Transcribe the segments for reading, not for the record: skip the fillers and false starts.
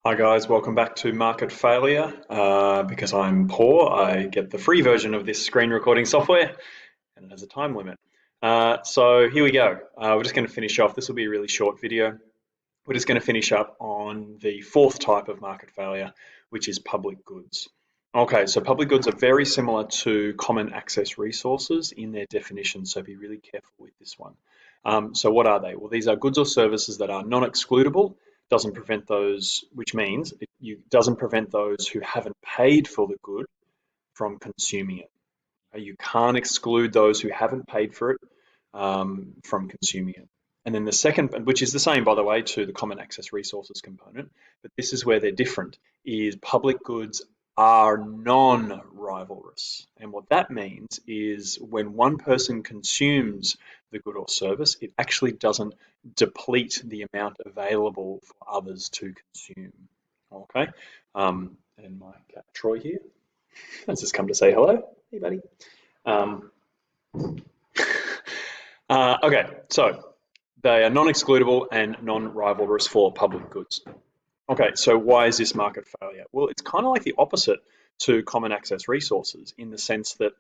Hi guys, welcome back to Market Failure. Because I'm poor, I get the free version of this screen recording software and it has a time limit. So here we go. We're just going to finish off. This will be a really short video. We're just going to finish up on the fourth type of market failure, which is public goods. Okay, so public goods are very similar to common access resources in their definition, so be really careful with this one. So what are they? Well, these are goods or services that are non-excludable, doesn't prevent those, which means it doesn't prevent those who haven't paid for the good from consuming it. You can't exclude those who haven't paid for it from consuming it. And then the second, which is the same, by the way, to the common access resources component, but this is where they're different, is public goods are non-rivalrous. And what that means is when one person consumes the good or service, it actually doesn't deplete the amount available for others to consume. Okay? And my cat Troy here has just come to say hello. Hey, buddy. Um, okay, so they are non-excludable and non-rivalrous for public goods. Okay, so why is this market failure? Well, it's kind of like the opposite to common access resources in the sense that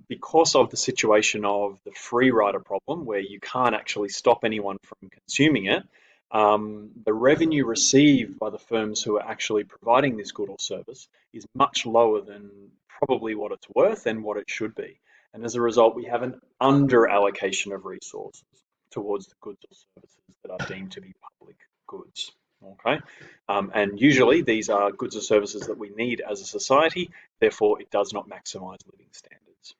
because of the situation of the free rider problem, where you can't actually stop anyone from consuming it, the revenue received by the firms who are actually providing this good or service is much lower than probably what it's worth and what it should be. And as a result, we have an under allocation of resources towards the goods or services that are deemed to be public goods. Okay, and usually these are goods or services that we need as a society, therefore it does not maximise living standards.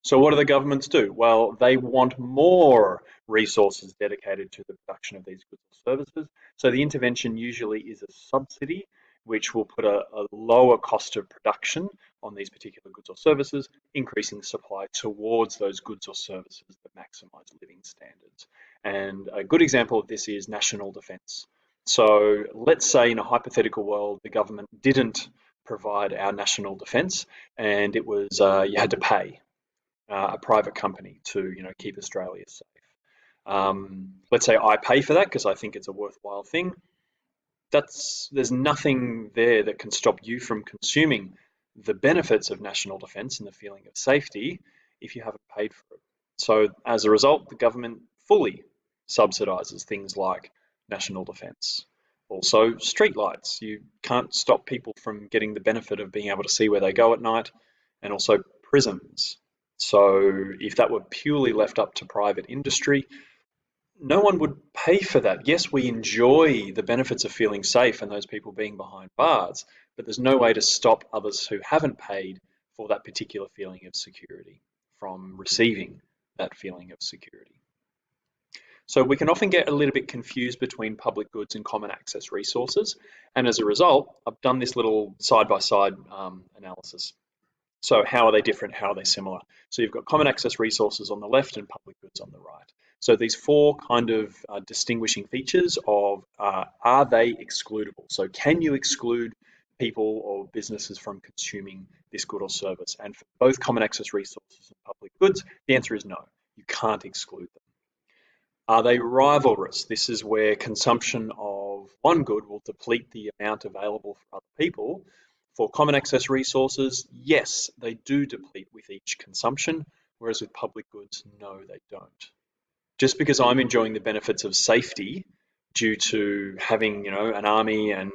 So what do the governments do? Well, they want more resources dedicated to the production of these goods or services. So the intervention usually is a subsidy, which will put a lower cost of production on these particular goods or services, increasing supply towards those goods or services that maximise living standards. And a good example of this is national defence. So let's say in a hypothetical world, the government didn't provide our national defence and it was you had to pay a private company to keep Australia safe. Let's say I pay for that because I think it's a worthwhile thing. There's nothing there that can stop you from consuming the benefits of national defence and the feeling of safety if you haven't paid for it. So as a result, the government fully subsidises things like national defence. Also, streetlights. You can't stop people from getting the benefit of being able to see where they go at night, and also prisons. So if that were purely left up to private industry, no one would pay for that. Yes, we enjoy the benefits of feeling safe and those people being behind bars, but there's no way to stop others who haven't paid for that particular feeling of security from receiving that feeling of security. So we can often get a little bit confused between public goods and common access resources. And as a result, I've done this little side-by-side analysis. So how are they different? How are they similar? So you've got common access resources on the left and public goods on the right. So these four kind of distinguishing features of are they excludable? So can you exclude people or businesses from consuming this good or service? And for both common access resources and public goods, the answer is no. You can't exclude them. Are they rivalrous? This is where consumption of one good will deplete the amount available for other people. For common access resources, yes, they do deplete with each consumption, whereas with public goods, no, they don't. Just because I'm enjoying the benefits of safety due to having, an army and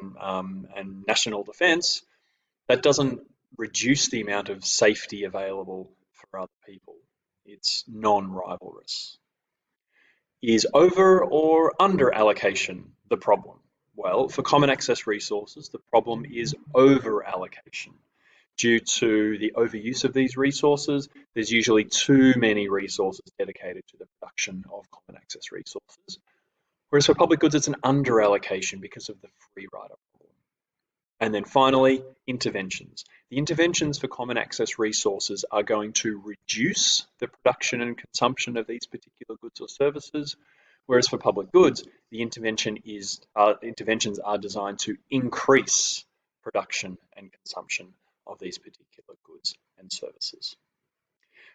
national defence, that doesn't reduce the amount of safety available for other people. It's non-rivalrous. Is over or under allocation the problem? Well, for common access resources, the problem is over allocation. Due to the overuse of these resources, there's usually too many resources dedicated to the production of common access resources. Whereas for public goods, it's an under allocation because of the free rider problem. And then finally, interventions. The interventions for common access resources are going to reduce the production and consumption of these particular goods or services, whereas for public goods, the interventions are designed to increase production and consumption of these particular goods and services.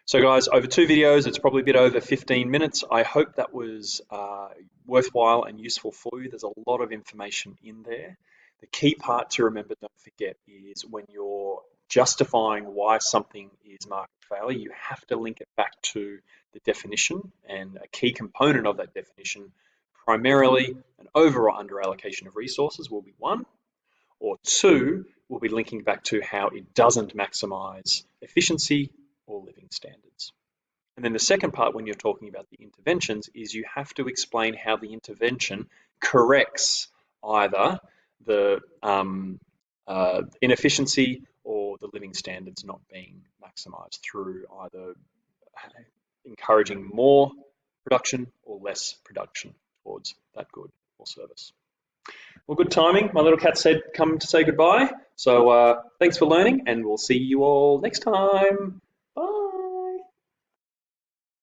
So guys, over two videos, it's probably a bit over 15 minutes. I hope that was worthwhile and useful for you. There's a lot of information in there. The key part to remember, don't forget, is when you're justifying why something is market failure, you have to link it back to the definition, and a key component of that definition, primarily an over or under allocation of resources, will be one, or two, we'll be linking back to how it doesn't maximize efficiency or living standards. And then the second part, when you're talking about the interventions, is you have to explain how the intervention corrects either the inefficiency or the living standards not being maximized through either encouraging more production or less production towards that good or service. Well, good timing. My little cat said come to say goodbye. So thanks for learning, and we'll see you all next time. Bye.